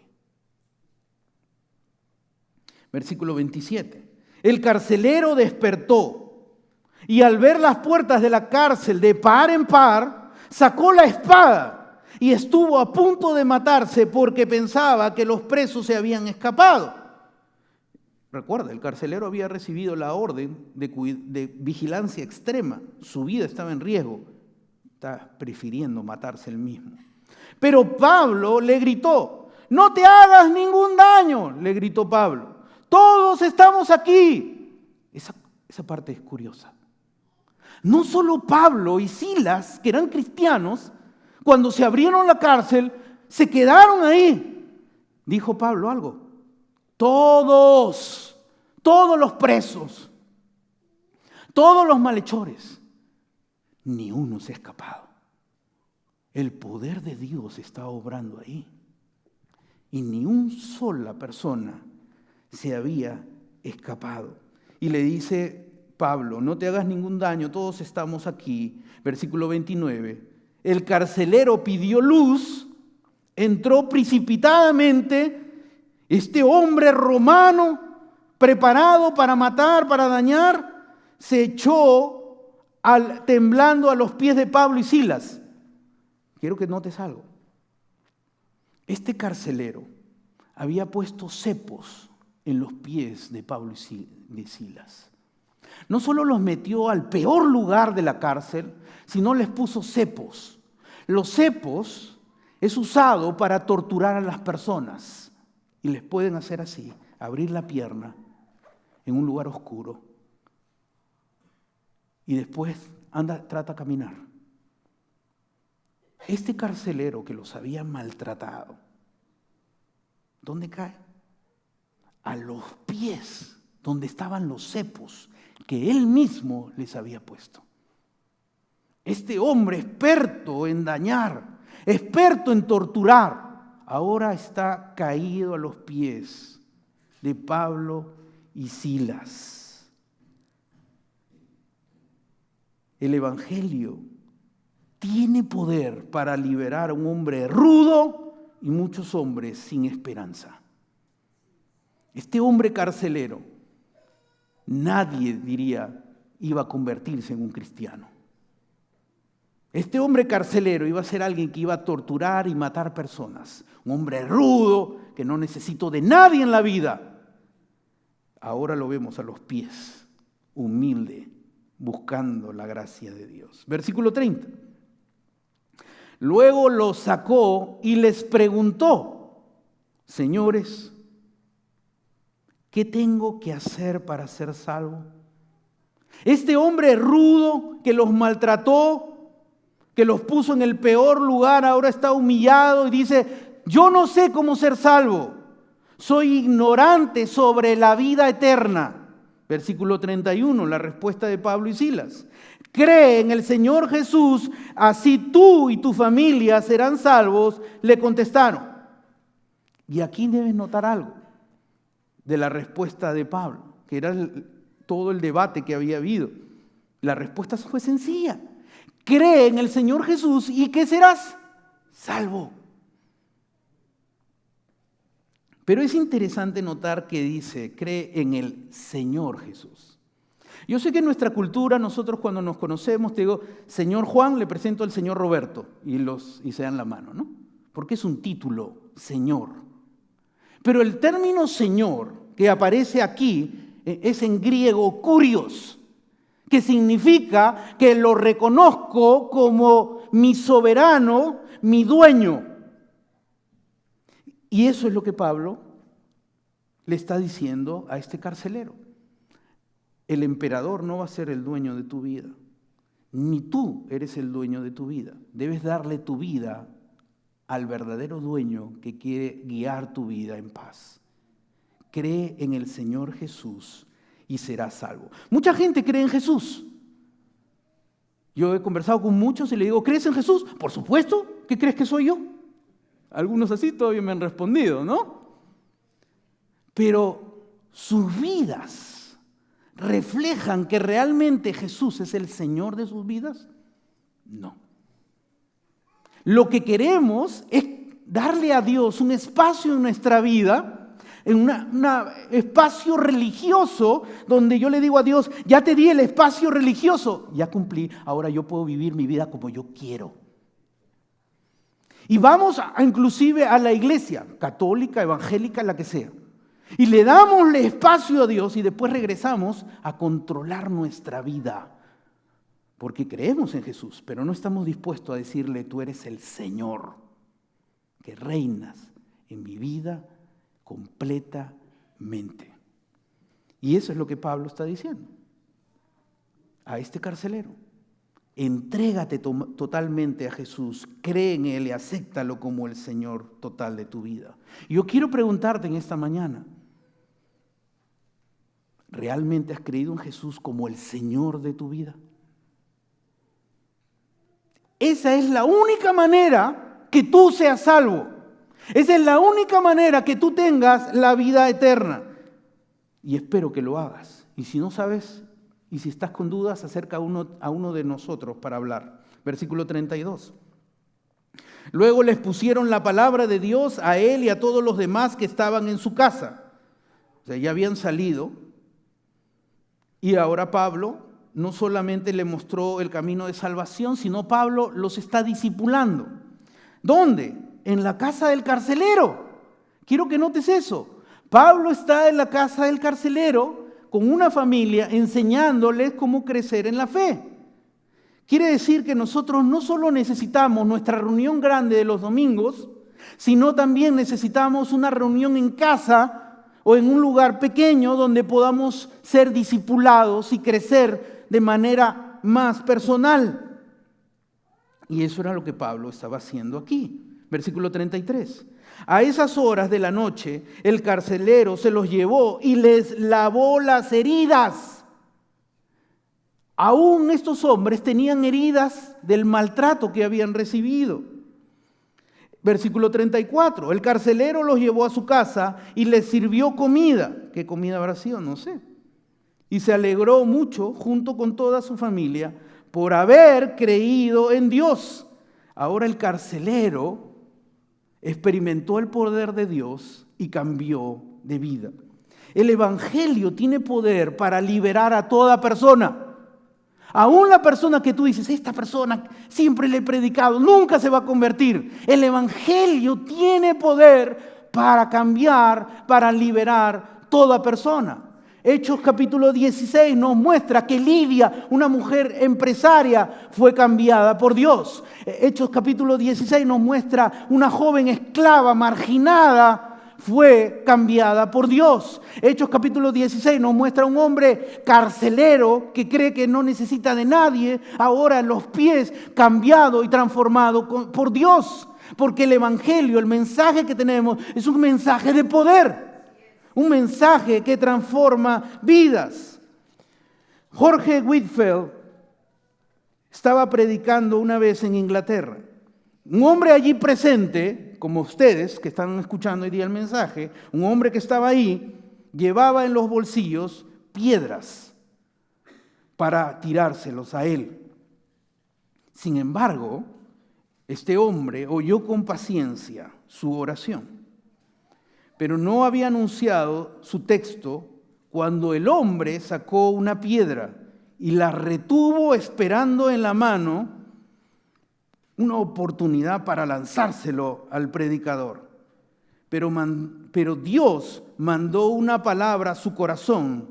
Speaker 1: Versículo 27. El carcelero despertó y al ver las puertas de la cárcel de par en par, sacó la espada y estuvo a punto de matarse porque pensaba que los presos se habían escapado. Recuerda, el carcelero había recibido la orden de vigilancia extrema. Su vida estaba en riesgo. Está prefiriendo matarse él mismo. Pero Pablo le gritó, no te hagas ningún daño, le gritó Pablo. Todos estamos aquí. Esa parte es curiosa. No solo Pablo y Silas, que eran cristianos, cuando se abrieron la cárcel, se quedaron ahí. Dijo Pablo algo. Todos los presos, todos los malhechores, ni uno se ha escapado. El poder de Dios está obrando ahí. Y ni una sola persona se había escapado. Y le dice Pablo, no te hagas ningún daño, todos estamos aquí. Versículo 29. El carcelero pidió luz, entró precipitadamente este hombre romano preparado para matar, para dañar, se echó temblando a los pies de Pablo y Silas. Quiero que notes algo. Este carcelero había puesto cepos en los pies de Pablo y de Silas. No solo los metió al peor lugar de la cárcel, sino les puso cepos. Los cepos es usado para torturar a las personas y les pueden hacer así, abrir la pierna en un lugar oscuro y después trata de caminar. Este carcelero que los había maltratado, ¿dónde cae? A los pies donde estaban los cepos que él mismo les había puesto. Este hombre experto en dañar, experto en torturar, ahora está caído a los pies de Pablo y Silas. El Evangelio tiene poder para liberar a un hombre rudo y muchos hombres sin esperanza. Este hombre carcelero, nadie diría iba a convertirse en un cristiano. Este hombre carcelero iba a ser alguien que iba a torturar y matar personas. Un hombre rudo que no necesitó de nadie en la vida. Ahora lo vemos a los pies, humilde, buscando la gracia de Dios. Versículo 30. Luego los sacó y les preguntó: señores, ¿qué tengo que hacer para ser salvo? Este hombre rudo que los maltrató, que los puso en el peor lugar, ahora está humillado y dice: yo no sé cómo ser salvo, soy ignorante sobre la vida eterna. Versículo 31, la respuesta de Pablo y Silas: cree en el Señor Jesús, así tú y tu familia serán salvos, le contestaron. Y aquí debes notar algo de la respuesta de Pablo, que era todo el debate que había habido. La respuesta fue sencilla: cree en el Señor Jesús y ¿qué serás? Salvo. Pero es interesante notar que dice, cree en el Señor Jesús. Yo sé que en nuestra cultura, nosotros cuando nos conocemos, te digo, señor Juan, le presento al señor Roberto, y se dan la mano, ¿no? Porque es un título, señor. Pero el término señor que aparece aquí es en griego kurios, que significa que lo reconozco como mi soberano, mi dueño. Y eso es lo que Pablo le está diciendo a este carcelero. El emperador no va a ser el dueño de tu vida, ni tú eres el dueño de tu vida. Debes darle tu vida al verdadero dueño que quiere guiar tu vida en paz. Cree en el Señor Jesús y serás salvo. Mucha gente cree en Jesús. Yo he conversado con muchos y le digo, ¿crees en Jesús? Por supuesto. ¿Qué crees que soy yo? Algunos así todavía me han respondido, ¿no? Pero sus vidas reflejan que realmente Jesús es el Señor de sus vidas. No. Lo que queremos es darle a Dios un espacio en nuestra vida, en un espacio religioso, donde yo le digo a Dios, ya te di el espacio religioso, ya cumplí, ahora yo puedo vivir mi vida como yo quiero. Y vamos inclusive a la iglesia, católica, evangélica, la que sea, y le damos el espacio a Dios y después regresamos a controlar nuestra vida. Porque creemos en Jesús, pero no estamos dispuestos a decirle, tú eres el Señor, que reinas en mi vida completamente. Y eso es lo que Pablo está diciendo a este carcelero. Entrégate totalmente a Jesús, cree en Él y acéptalo como el Señor total de tu vida. Y yo quiero preguntarte en esta mañana, ¿realmente has creído en Jesús como el Señor de tu vida? Esa es la única manera que tú seas salvo. Esa es la única manera que tú tengas la vida eterna. Y espero que lo hagas. Y si no sabes, y si estás con dudas, acerca a uno de nosotros para hablar. Versículo 32. Luego les pusieron la palabra de Dios a él y a todos los demás que estaban en su casa. O sea, ya habían salido y ahora Pablo no solamente le mostró el camino de salvación, sino Pablo los está discipulando. ¿Dónde? En la casa del carcelero. Quiero que notes eso. Pablo está en la casa del carcelero con una familia enseñándoles cómo crecer en la fe. Quiere decir que nosotros no solo necesitamos nuestra reunión grande de los domingos, sino también necesitamos una reunión en casa o en un lugar pequeño donde podamos ser discipulados y crecer de manera más personal. Y eso era lo que Pablo estaba haciendo aquí. Versículo 33. A esas horas de la noche, el carcelero se los llevó y les lavó las heridas. Aún estos hombres tenían heridas del maltrato que habían recibido. Versículo 34. El carcelero los llevó a su casa y les sirvió comida. ¿Qué comida habrá sido? No sé. Y se alegró mucho junto con toda su familia por haber creído en Dios. Ahora el carcelero experimentó el poder de Dios y cambió de vida. El evangelio tiene poder para liberar a toda persona. Aún la persona que tú dices, esta persona siempre le he predicado, nunca se va a convertir. El evangelio tiene poder para cambiar, para liberar toda persona. Hechos capítulo 16 nos muestra que Lidia, una mujer empresaria, fue cambiada por Dios. Hechos capítulo 16 nos muestra una joven esclava marginada fue cambiada por Dios. Hechos capítulo 16 nos muestra un hombre carcelero que cree que no necesita de nadie, ahora en los pies cambiado y transformado por Dios. Porque el evangelio, el mensaje que tenemos es un mensaje de poder. Un mensaje que transforma vidas. Jorge Whitfield estaba predicando una vez en Inglaterra. Un hombre allí presente, como ustedes que están escuchando hoy día el mensaje, un hombre que estaba ahí, llevaba en los bolsillos piedras para tirárselos a él. Sin embargo, este hombre oyó con paciencia su oración. Pero no había anunciado su texto cuando el hombre sacó una piedra y la retuvo esperando en la mano una oportunidad para lanzárselo al predicador. Pero Dios mandó una palabra a su corazón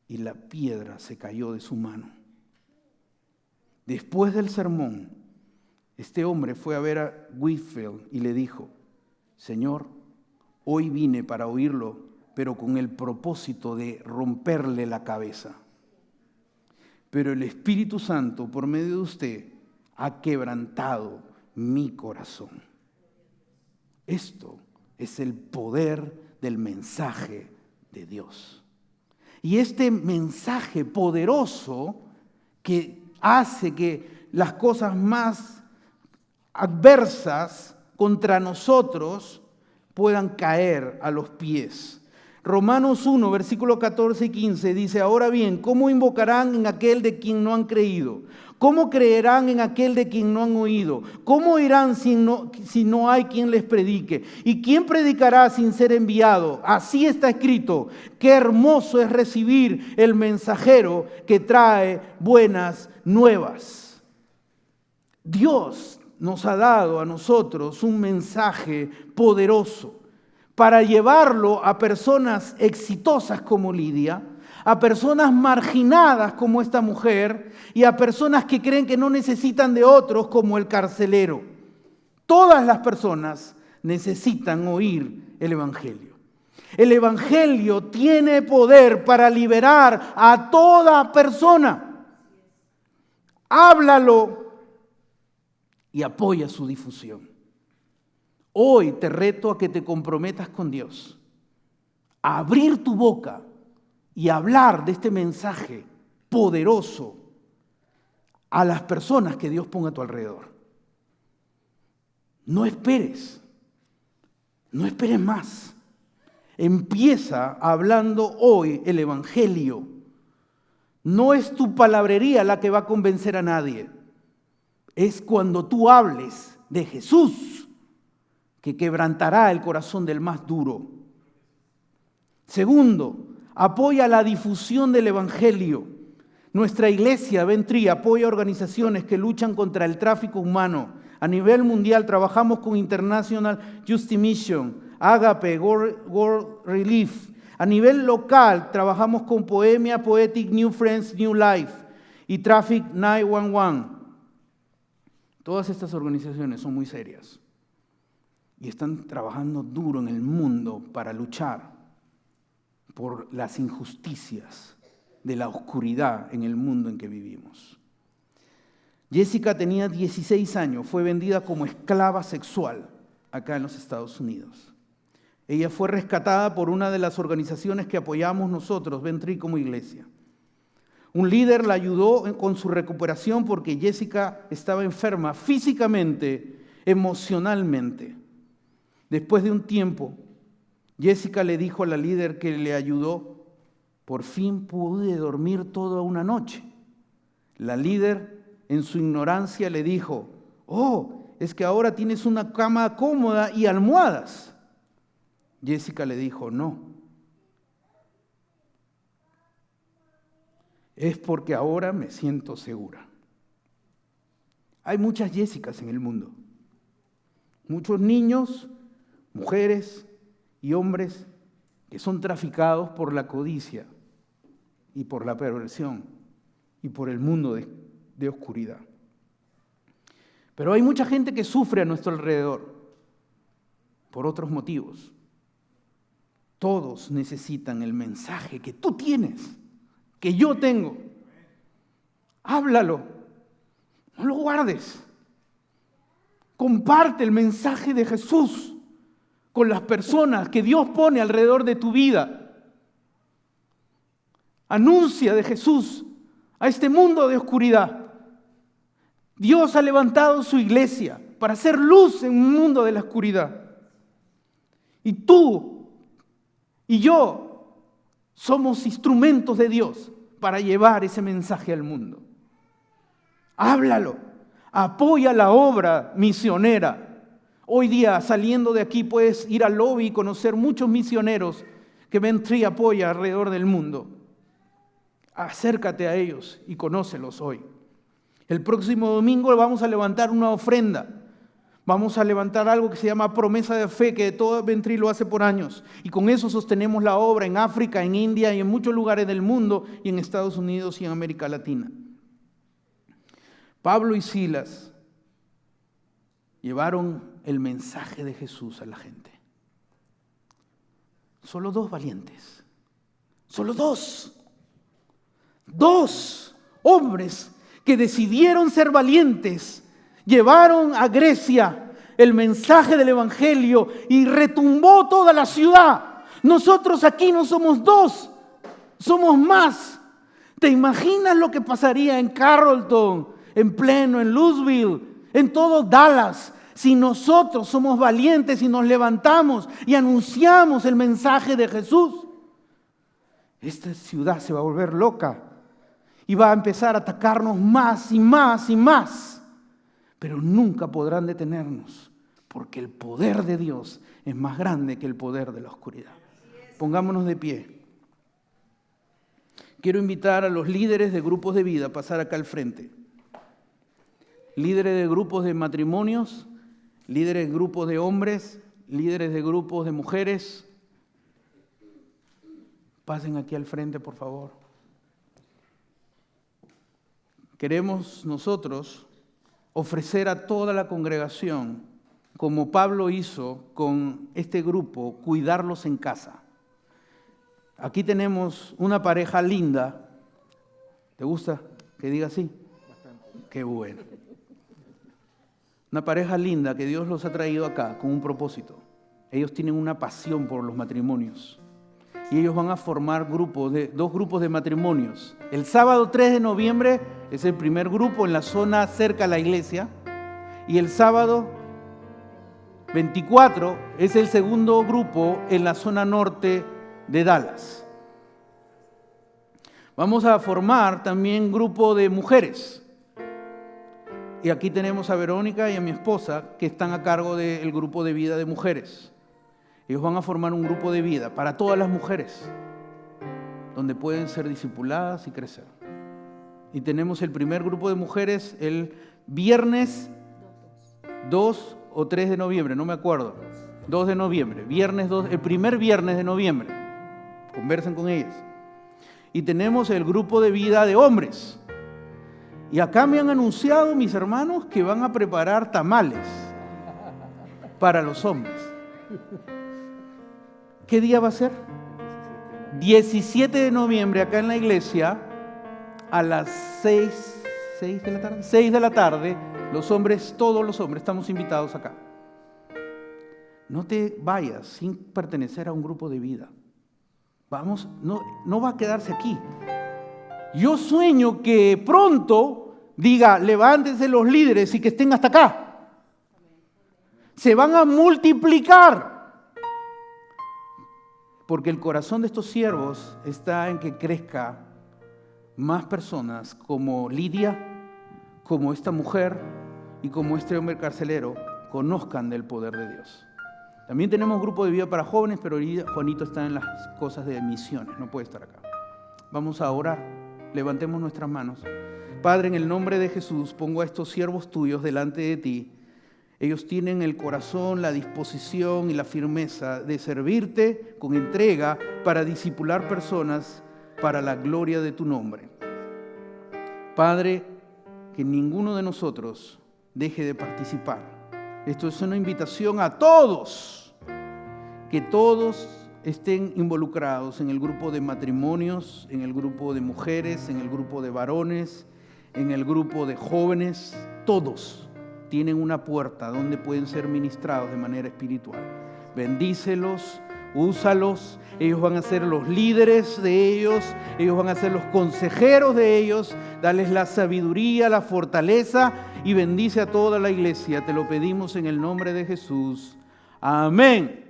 Speaker 1: y la piedra se cayó de su mano. Después del sermón, este hombre fue a ver a Whitfield y le dijo, Señor, hoy vine para oírlo, pero con el propósito de romperle la cabeza. Pero el Espíritu Santo, por medio de usted, ha quebrantado mi corazón. Esto es el poder del mensaje de Dios. Y este mensaje poderoso que hace que las cosas más adversas contra nosotros puedan caer a los pies. Romanos 1, versículos 14 y 15 dice, ahora bien, ¿cómo invocarán en aquel de quien no han creído? ¿Cómo creerán en aquel de quien no han oído? ¿Cómo irán si no hay quien les predique? ¿Y quién predicará sin ser enviado? Así está escrito, qué hermoso es recibir el mensajero que trae buenas nuevas. Dios nos ha dado a nosotros un mensaje poderoso para llevarlo a personas exitosas como Lidia, a personas marginadas como esta mujer y a personas que creen que no necesitan de otros como el carcelero. Todas las personas necesitan oír el evangelio. El evangelio tiene poder para liberar a toda persona. Háblalo y apoya su difusión. Hoy te reto a que te comprometas con Dios, a abrir tu boca y hablar de este mensaje poderoso a las personas que Dios ponga a tu alrededor. No esperes más. Empieza hablando hoy el evangelio. No es tu palabrería la que va a convencer a nadie. Es cuando tú hables de Jesús que quebrantará el corazón del más duro. Segundo, apoya la difusión del Evangelio. Nuestra iglesia, Ventry, apoya organizaciones que luchan contra el tráfico humano. A nivel mundial trabajamos con International Justice Mission, Agape, World Relief. A nivel local trabajamos con Poemia Poetic, New Friends, New Life y Traffic 911. Todas estas organizaciones son muy serias y están trabajando duro en el mundo para luchar por las injusticias de la oscuridad en el mundo en que vivimos. Jessica tenía 16 años, fue vendida como esclava sexual acá en los Estados Unidos. Ella fue rescatada por una de las organizaciones que apoyamos nosotros, Ventry, como iglesia. Un líder la ayudó con su recuperación porque Jessica estaba enferma físicamente, emocionalmente. Después de un tiempo, Jessica le dijo a la líder que le ayudó: por fin pude dormir toda una noche. La líder, en su ignorancia, le dijo: oh, es que ahora tienes una cama cómoda y almohadas. Jessica le dijo: no. Es porque ahora me siento segura. Hay muchas Jessicas en el mundo. Muchos niños, mujeres y hombres que son traficados por la codicia y por la perversión y por el mundo de oscuridad. Pero hay mucha gente que sufre a nuestro alrededor por otros motivos. Todos necesitan el mensaje que tú tienes, que yo tengo. Háblalo, no lo guardes. Comparte el mensaje de Jesús con las personas que Dios pone alrededor de tu vida. Anuncia de Jesús a este mundo de oscuridad. Dios ha levantado su iglesia para hacer luz en un mundo de la oscuridad. Y tú y yo somos instrumentos de Dios para llevar ese mensaje al mundo. Háblalo, apoya la obra misionera. Hoy día, saliendo de aquí, puedes ir al lobby y conocer muchos misioneros que Ventry apoya alrededor del mundo. Acércate a ellos y conócelos hoy. El próximo domingo vamos a levantar una ofrenda. Vamos a levantar algo que se llama promesa de fe, que todo Ventry lo hace por años. Y con eso sostenemos la obra en África, en India y en muchos lugares del mundo, y en Estados Unidos y en América Latina. Pablo y Silas llevaron el mensaje de Jesús a la gente. Solo 2 valientes. Solo 2. 2 hombres que decidieron ser valientes, llevaron a Grecia el mensaje del Evangelio y retumbó toda la ciudad. Nosotros aquí no somos 2, somos más. ¿Te imaginas lo que pasaría en Carrollton, en Plano, en Louisville, en todo Dallas, si nosotros somos valientes y nos levantamos y anunciamos el mensaje de Jesús? Esta ciudad se va a volver loca y va a empezar a atacarnos más y más y más. Pero nunca podrán detenernos, porque el poder de Dios es más grande que el poder de la oscuridad. Pongámonos de pie. Quiero invitar a los líderes de grupos de vida a pasar acá al frente. Líderes de grupos de matrimonios, líderes de grupos de hombres, líderes de grupos de mujeres. Pasen aquí al frente, por favor. Queremos nosotros ofrecer a toda la congregación, como Pablo hizo con este grupo, cuidarlos en casa. Aquí tenemos una pareja linda. ¿Te gusta que diga así? Bastante. Qué bueno. Una pareja linda que Dios los ha traído acá con un propósito. Ellos tienen una pasión por los matrimonios. Y ellos van a formar 2 grupos de matrimonios. El sábado 3 de noviembre es el primer grupo en la zona cerca a la iglesia. Y el sábado 24 es el segundo grupo en la zona norte de Dallas. Vamos a formar también grupo de mujeres. Y aquí tenemos a Verónica y a mi esposa que están a cargo del grupo de vida de mujeres. Ellos van a formar un grupo de vida para todas las mujeres, donde pueden ser discipuladas y crecer. Y tenemos el primer grupo de mujeres el viernes 2 o 3 de noviembre, no me acuerdo. 2 de noviembre, viernes 2, el primer viernes de noviembre. Conversen con ellas. Y tenemos el grupo de vida de hombres. Y acá me han anunciado mis hermanos que van a preparar tamales para los hombres. ¿Qué día va a ser? 17 de noviembre acá en la iglesia a las 6 de la tarde, los hombres, todos los hombres, estamos invitados acá. No te vayas sin pertenecer a un grupo de vida. Vamos, no va a quedarse aquí. Yo sueño que pronto diga, levántense los líderes y que estén hasta acá. Se van a multiplicar. Porque el corazón de estos siervos está en que crezca más personas como Lidia, como esta mujer y como este hombre carcelero conozcan del poder de Dios. También tenemos grupo de vida para jóvenes, pero Juanito está en las cosas de misiones, no puede estar acá. Vamos a orar, levantemos nuestras manos. Padre, en el nombre de Jesús, pongo a estos siervos tuyos delante de ti. Ellos tienen el corazón, la disposición y la firmeza de servirte con entrega para discipular personas para la gloria de tu nombre. Padre, que ninguno de nosotros deje de participar. Esto es una invitación a todos, que todos estén involucrados en el grupo de matrimonios, en el grupo de mujeres, en el grupo de varones, en el grupo de jóvenes. Todos tienen una puerta donde pueden ser ministrados de manera espiritual. Bendícelos, úsalos, ellos van a ser los líderes de ellos van a ser los consejeros de ellos, dales la sabiduría, la fortaleza y bendice a toda la iglesia. Te lo pedimos en el nombre de Jesús. Amén.